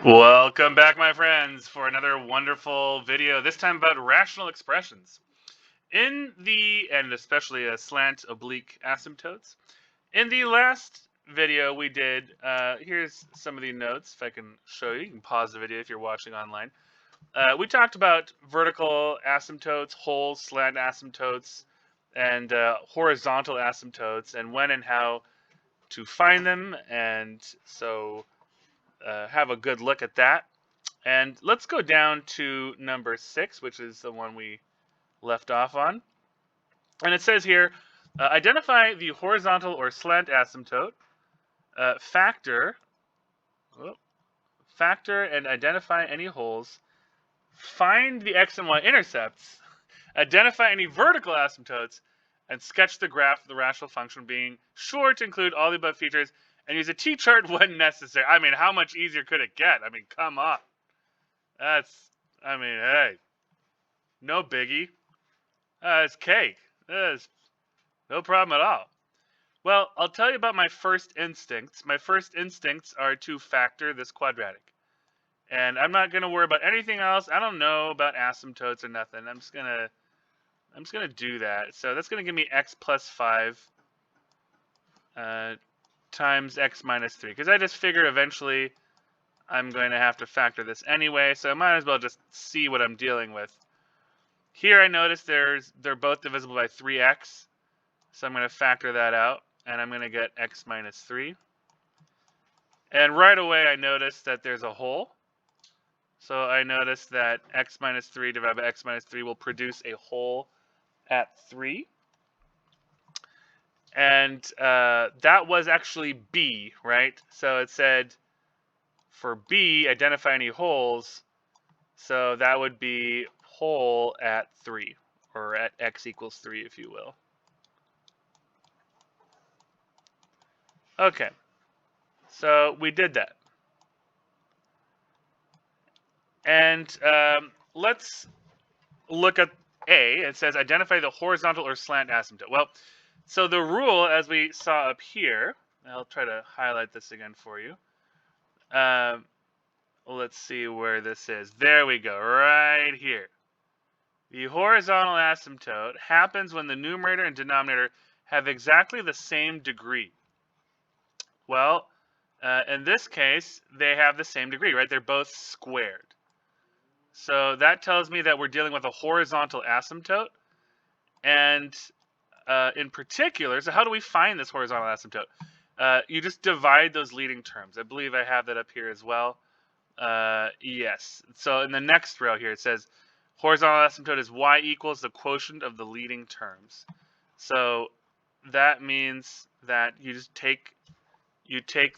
Welcome back, my friends, for another wonderful video, this time about rational expressions. And especially slant, oblique asymptotes. In the last video we did, here's some of the notes, if I can show you. You can pause the video if you're watching online. We talked about vertical asymptotes, whole slant asymptotes, and horizontal asymptotes, and when and how to find them, and so have a good look at that. And let's go down to number 6, which is the one we left off on. And it says here, identify the horizontal or slant asymptote, factor and identify any holes, find the x and y intercepts, identify any vertical asymptotes, and sketch the graph of the rational function, being sure to include all the above features, and use a t-chart when necessary. I mean, how much easier could it get? I mean, come on. Hey, no biggie. It's cake. It's no problem at all. Well, I'll tell you about my first instincts. My first instincts are to factor this quadratic. And I'm not going to worry about anything else. I don't know about asymptotes or nothing. I'm just going to do that. So that's going to give me x plus 5 times x minus 3. Because I just figure eventually I'm going to have to factor this anyway. So I might as well just see what I'm dealing with. Here I notice they're both divisible by 3x. So I'm going to factor that out. And I'm going to get x minus 3. And right away I notice that there's a hole. So I notice that x minus 3 divided by x minus 3 will produce a hole at 3. And that was actually B, right? So it said for B, identify any holes. So that would be hole at 3, or at x equals 3, if you will. Okay, so we did that. And let's look at A. It says identify the horizontal or slant asymptote. Well, so the rule, as we saw up here, I'll try to highlight this again for you. Let's see where this is. There we go, right here. The horizontal asymptote happens when the numerator and denominator have exactly the same degree. Well, in this case, they have the same degree, right? They're both squared. So that tells me that we're dealing with a horizontal asymptote. And in particular, so how do we find this horizontal asymptote? You just divide those leading terms. I believe I have that up here as well. Yes. So in the next row here, it says horizontal asymptote is y equals the quotient of the leading terms. So that means that you just take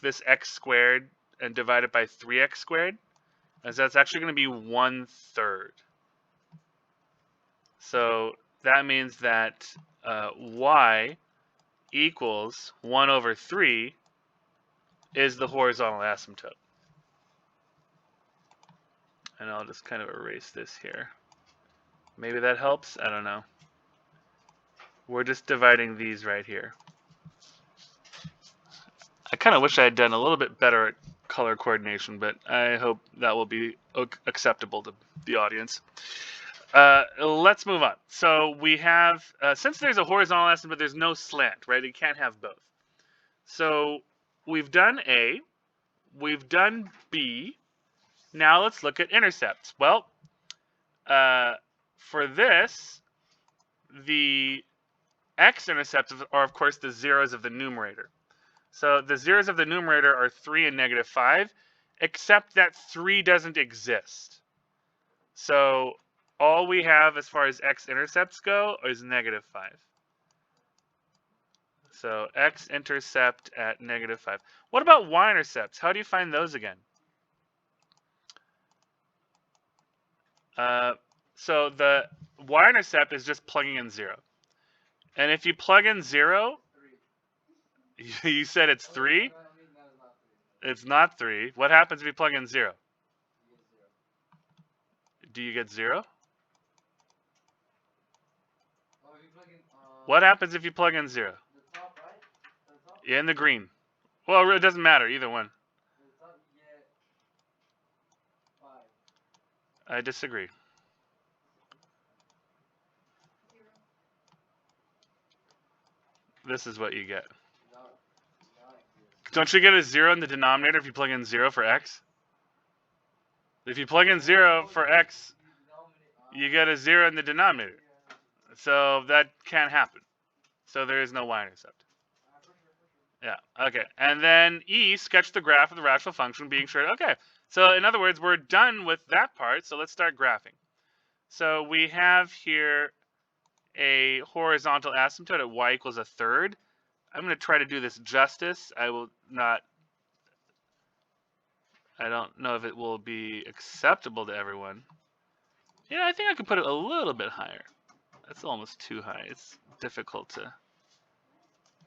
this x squared and divide it by 3x squared. And so that's actually going to be 1/3. So that means that y equals 1/3 is the horizontal asymptote. And I'll just kind of erase this here. Maybe that helps? I don't know. We're just dividing these right here. I kind of wish I had done a little bit better at color coordination, but I hope that will be acceptable to the audience. Let's move on. So we have, since there's a horizontal asymptote, but there's no slant, right? You can't have both. So we've done A, we've done B. Now let's look at intercepts. Well, for this, the x-intercepts are, of course, the zeros of the numerator. So the zeros of the numerator are 3 and -5, except that 3 doesn't exist. So all we have as far as x-intercepts go is -5. So x-intercept at -5. What about y-intercepts? How do you find those again? So the y-intercept is just plugging in 0. And if you plug in 0, you said it's 3? It's not 3. What happens if you plug in 0? Do you get 0? What happens if you plug in 0? In the green. Well, it doesn't matter, either one. I disagree. This is what you get. Don't you get a 0 in the denominator if you plug in 0 for x? If you plug in 0 for x, you get a 0 in the denominator. So that can't happen. So there is no y-intercept. Yeah, okay. And then E, sketch the graph of the rational function being shared. Okay, so in other words, we're done with that part, so let's start graphing. So we have here a horizontal asymptote at y equals a third. I'm going to try to do this justice. I will not, I don't know if it will be acceptable to everyone. Yeah, I think I could put it a little bit higher. That's almost too high. It's difficult to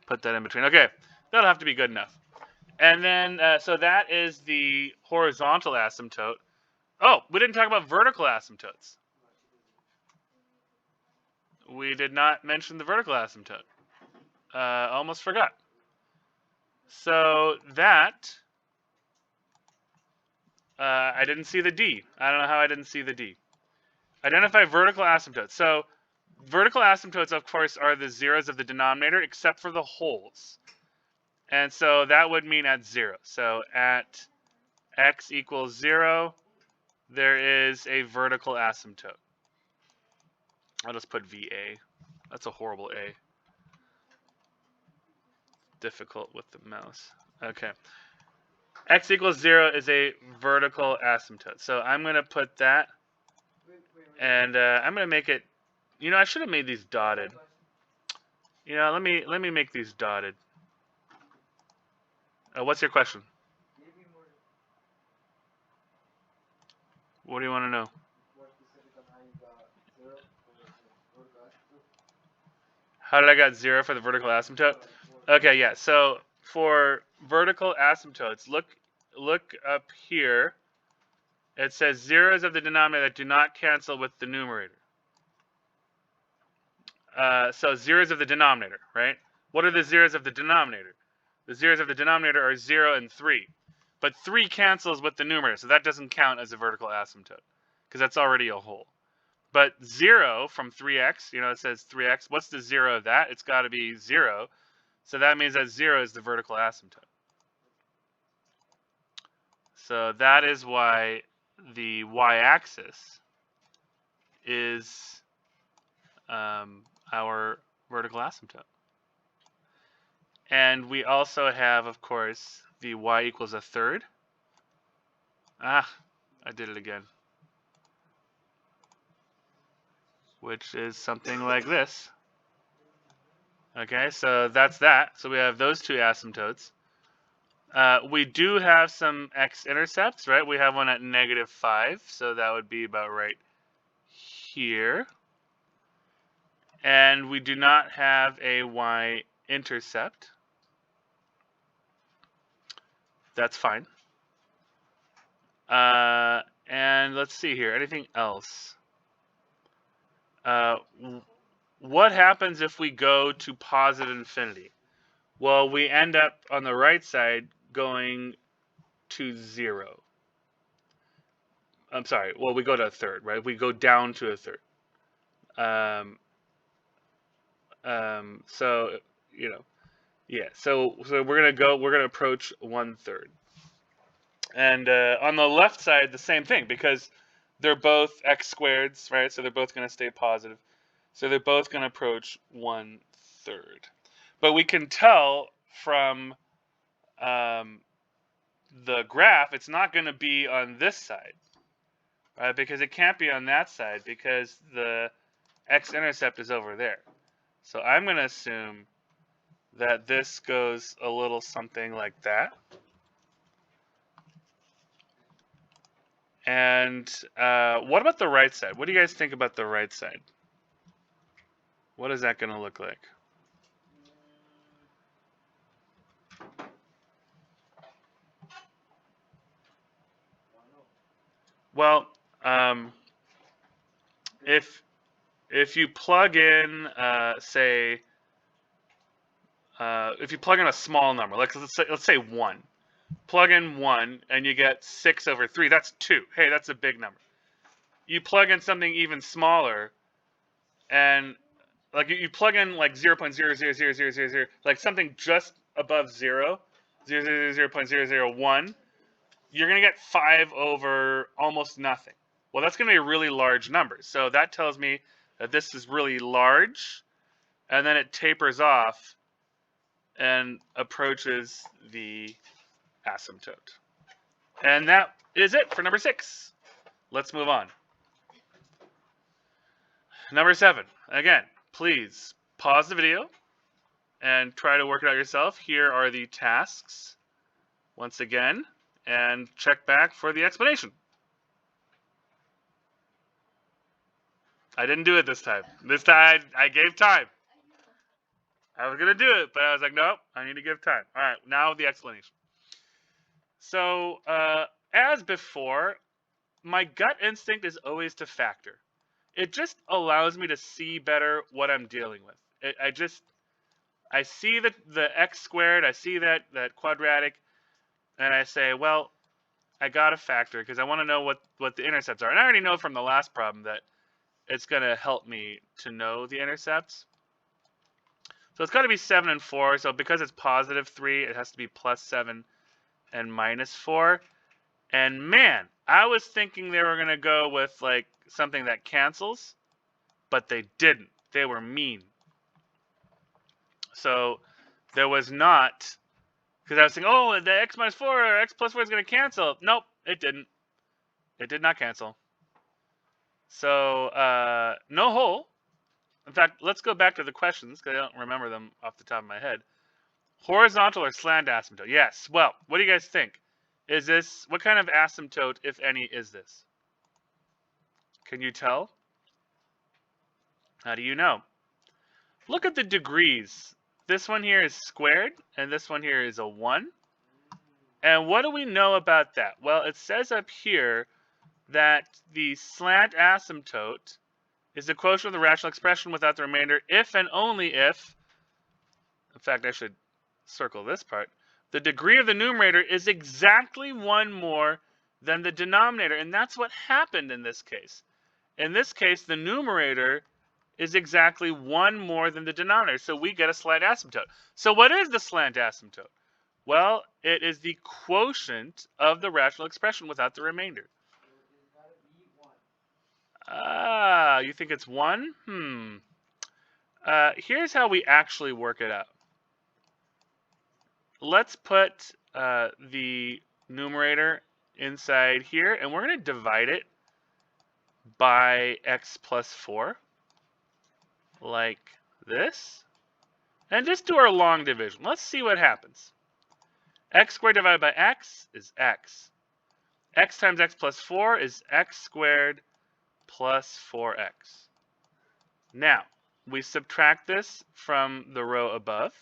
put that in between. Okay, that'll have to be good enough. And then, so that is the horizontal asymptote. Oh, we didn't talk about vertical asymptotes. We did not mention the vertical asymptote. Almost forgot. So that, I didn't see the D. I don't know how I didn't see the D. Identify vertical asymptotes. So vertical asymptotes, of course, are the zeros of the denominator, except for the wholes. And so that would mean at 0. So at x equals 0, there is a vertical asymptote. I'll just put VA. That's a horrible A. Difficult with the mouse. Okay. X equals 0 is a vertical asymptote. So I'm going to put that. And I'm going to make it, you know, I should have made these dotted. You know, let me make these dotted. What's your question? What do you want to know? How did I get 0 for the vertical asymptote? Okay, yeah. So for vertical asymptotes, look up here. It says zeros of the denominator that do not cancel with the numerator. So zeros of the denominator, right? What are the zeros of the denominator? The zeros of the denominator are 0 and 3. But 3 cancels with the numerator, so that doesn't count as a vertical asymptote, because that's already a whole. But 0 from 3x, you know, it says 3x. What's the 0 of that? It's got to be 0. So that means that 0 is the vertical asymptote. So that is why the y-axis is our vertical asymptote. And we also have, of course, the y equals a third. Ah, I did it again. Which is something like this. Okay, so that's that. So we have those two asymptotes. We do have some x-intercepts, right? We have one at -5, so that would be about right here. And we do not have a y-intercept. That's fine. And let's see here. Anything else? What happens if we go to positive infinity? Well, we end up on the right side going to 0. I'm sorry. Well, we go to a third, right? We go down to a third. So, you know, yeah. So we're gonna approach 1/3. And on the left side, the same thing, because they're both x squareds, right? So they're both going to stay positive. So they're both going to approach 1/3. But we can tell from the graph, it's not going to be on this side, right? Because it can't be on that side, because the x-intercept is over there. So I'm going to assume that this goes a little something like that. And what about the right side? What do you guys think about the right side? What is that going to look like? Well, if you plug in, say, if you plug in a small number, like let's say 1. Plug in 1 and you get 6/3. That's 2. Hey, that's a big number. you plug in something even smaller, and like you plug in like 0.0000000, like something just above 0.001, you're going to get 5 over almost nothing. Well, that's going to be a really large number. So that tells me that this is really large, and then it tapers off and approaches the asymptote. And that is it for number 6. Let's move on. Number 7. Again, please pause the video and try to work it out yourself. Here are the tasks once again, and check back for the explanation. I didn't do it this time. This time I gave time. I was going to do it, but I was like, nope, I need to give time. All right, now the explanation. So, as before, my gut instinct is always to factor. It just allows me to see better what I'm dealing with. I see the x squared, I see that quadratic, and I say, well, I got to factor because I want to know what the intercepts are. And I already know from the last problem that it's going to help me to know the intercepts. So it's got to be 7 and 4. So because it's positive 3, it has to be plus 7 and minus 4. And man, I was thinking they were going to go with like something that cancels, but they didn't. They were mean. So there was not, because I was thinking, oh, the x minus 4 or x plus 4 is going to cancel. Nope, it didn't. It did not cancel. So no hole. In fact, let's go back to the questions because I don't remember them off the top of my head. Horizontal or slant asymptote? Yes. Well, what do you guys think? Is this, what kind of asymptote, if any, is this? Can you tell? How do you know? Look at the degrees. This one here is squared, and this one here is a 1. And what do we know about that? Well, it says up here that the slant asymptote is the quotient of the rational expression without the remainder if and only if, in fact, I should circle this part, the degree of the numerator is exactly 1 more than the denominator. And that's what happened in this case. In this case, the numerator is exactly 1 more than the denominator. So we get a slant asymptote. So what is the slant asymptote? Well, it is the quotient of the rational expression without the remainder. Ah, you think it's 1? Here's how we actually work it out. Let's put the numerator inside here, and we're going to divide it by x plus 4, like this. And just do our long division. Let's see what happens. X squared divided by x is x. X times x plus 4 is x squared plus 4x. Now, we subtract this from the row above,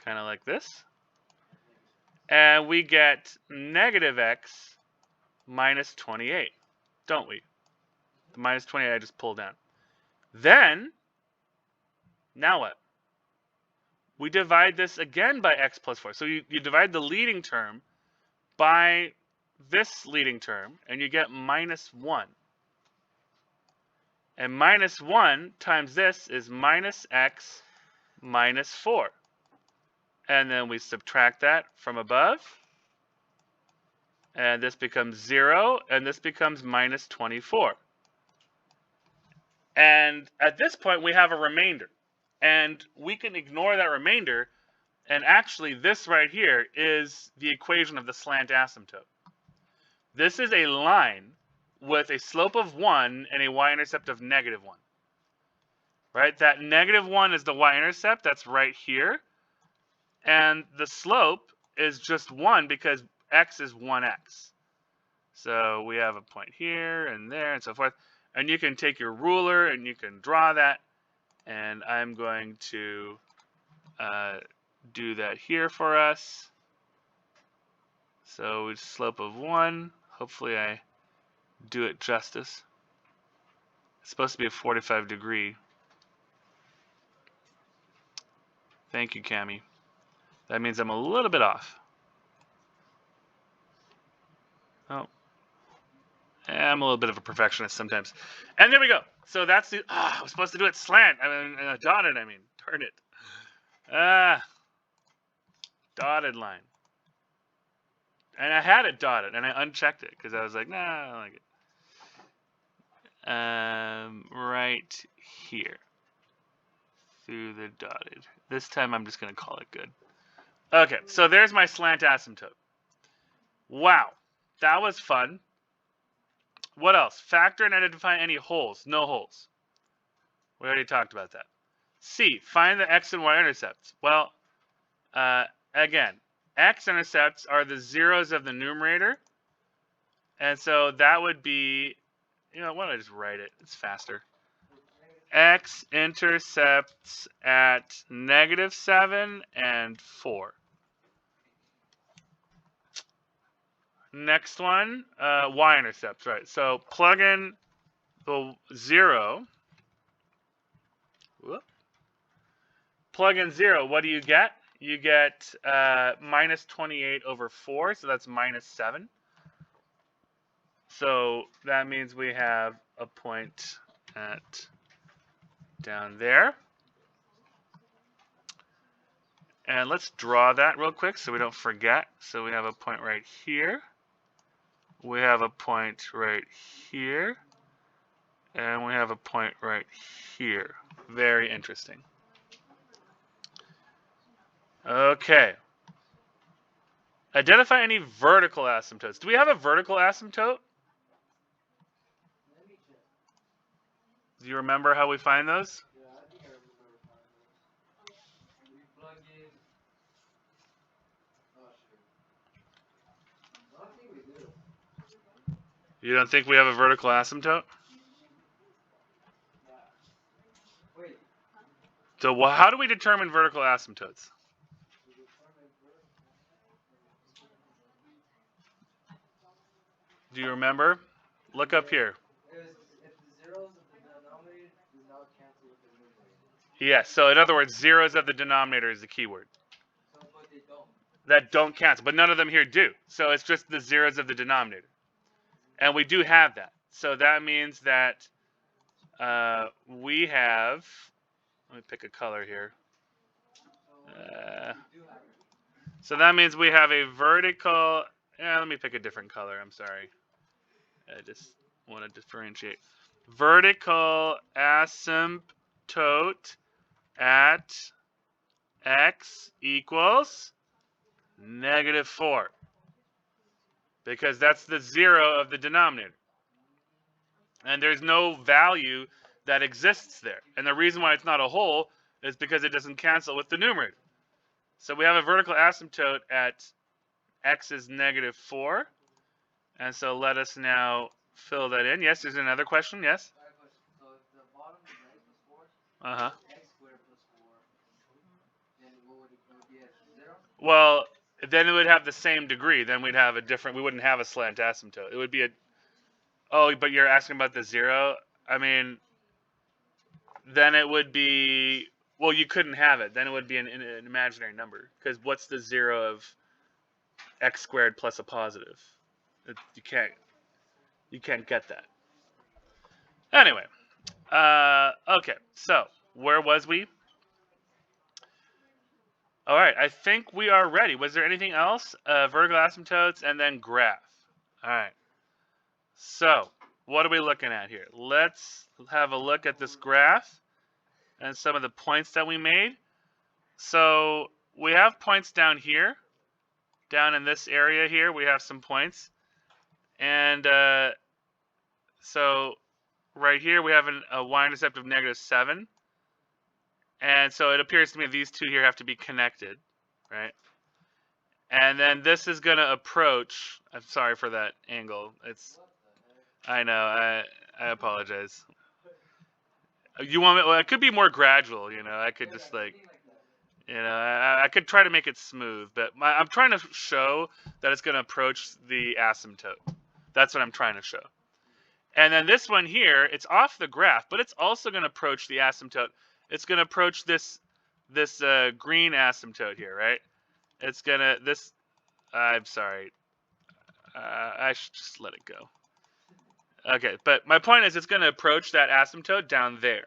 kind of like this. And we get negative x minus 28, don't we? The minus 28 I just pulled down. Then, now what? We divide this again by x plus 4. So you divide the leading term by this leading term, and you get minus 1. And minus 1 times this is minus x minus 4. And then we subtract that from above. And this becomes 0, and this becomes minus 24. And at this point, we have a remainder. And we can ignore that remainder. And actually, this right here is the equation of the slant asymptote. This is a line with a slope of 1 and a y-intercept of negative 1. Right? That negative 1 is the y-intercept. That's right here. And the slope is just 1 because x is 1x. So we have a point here and there and so forth. And you can take your ruler and you can draw that. And I'm going to do that here for us. So it's slope of 1. Hopefully I do it justice. It's supposed to be a 45 degree. Thank you, Cami. That means I'm a little bit off. Oh. I'm a little bit of a perfectionist sometimes. And there we go. So that's the. I was supposed to do it slant. I mean, dotted. I mean, turn it. Dotted line. And I had it dotted, and I unchecked it because I was like, nah, I don't like it. Right here. Through the dotted. This time I'm just going to call it good. Okay, so there's my slant asymptote. Wow, that was fun. What else? Factor and identify any holes. No holes. We already talked about that. C, find the x and y intercepts. Well, again, x-intercepts are the zeros of the numerator. And so that would be, why don't I just write it? It's faster. X-intercepts at -7 and 4. Next one, y-intercepts, right? So plug in the 0. Whoop. Plug in 0, what do you get? You get -28 over 4, so that's -7. So that means we have a point at down there. And let's draw that real quick so we don't forget. So we have a point right here. We have a point right here. And we have a point right here. Very interesting. Okay. Identify any vertical asymptotes. Do we have a vertical asymptote? Do you remember how we find those? Yeah, I think I remember finding those. We plug in. Oh, shoot. I don't think we do. You don't think we have a vertical asymptote? Yeah. Wait. So how do we determine vertical asymptotes? Do you remember? Look up here. If the zeros of the denominator does not cancel with the numerator. Yes, so in other words, zeros of the denominator is the keyword. So, but they don't. That don't cancel, but none of them here do. So it's just the zeros of the denominator. And we do have that. So that means that we have, let me pick a color here. So that means we have a vertical, let me pick a different color, I'm sorry. I just want to differentiate. Vertical asymptote at x equals -4. Because that's the zero of the denominator. And there's no value that exists there. And the reason why it's not a hole is because it doesn't cancel with the numerator. So we have a vertical asymptote at x is -4. And so let us now fill that in. Yes, there's another question. Yes? So if the bottom is x plus 4, Uh-huh. x squared plus 4, then what would it be at 0? Well, then it would have the same degree. Then we'd have a different, we wouldn't have a slant asymptote. It would be a, oh, but you're asking about the 0? I mean, then it would be, well, you couldn't have it. Then it would be an imaginary number. Because what's the 0 of x squared plus a positive? You can't get that. Anyway, okay, so where was we? All right, I think we are ready. Was there anything else? Vertical asymptotes and then graph. All right. So what are we looking at here? Let's have a look at this graph and some of the points that we made. So we have points down here. Down in this area here, we have some points. And so right here, we have a y-intercept of -7. And so it appears to me these two here have to be connected, right? And then this is going to approach. I'm sorry for that angle. I know. I apologize. You want me? Well, it could be more gradual. I could just like. I could try to make it smooth, but I'm trying to show that it's going to approach the asymptote. That's what I'm trying to show. And then this one here, it's off the graph, but it's also going to approach the asymptote. It's going to approach this green asymptote here, right? It's going to, I'm sorry. I should just let it go. Okay, but my point is it's going to approach that asymptote down there.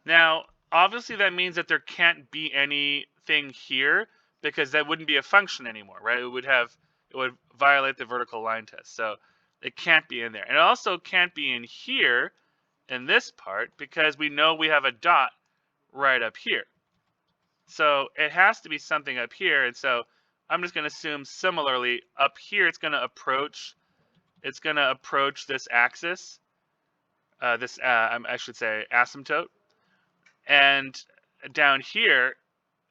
Now, obviously that means that there can't be anything here because that wouldn't be a function anymore, right? It would violate the vertical line test. So it can't be in there. And it also can't be in here in this part because we know we have a dot right up here. So it has to be something up here. And so I'm just going to assume similarly up here it's going to approach this axis, I should say asymptote. And down here,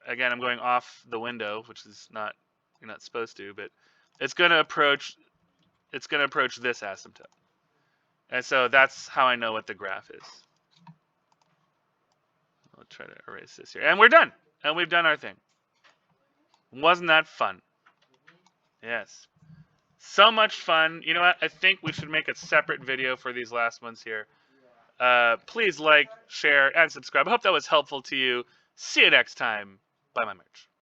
again, I'm going off the window, which is not, you're not supposed to, but it's going to approach this asymptote. And so that's how I know what the graph is. I'll try to erase this here. And we're done. And we've done our thing. Wasn't that fun? Yes. So much fun. You know what? I think we should make a separate video for these last ones here. Please like, share, and subscribe. I hope that was helpful to you. See you next time. Buy my merch.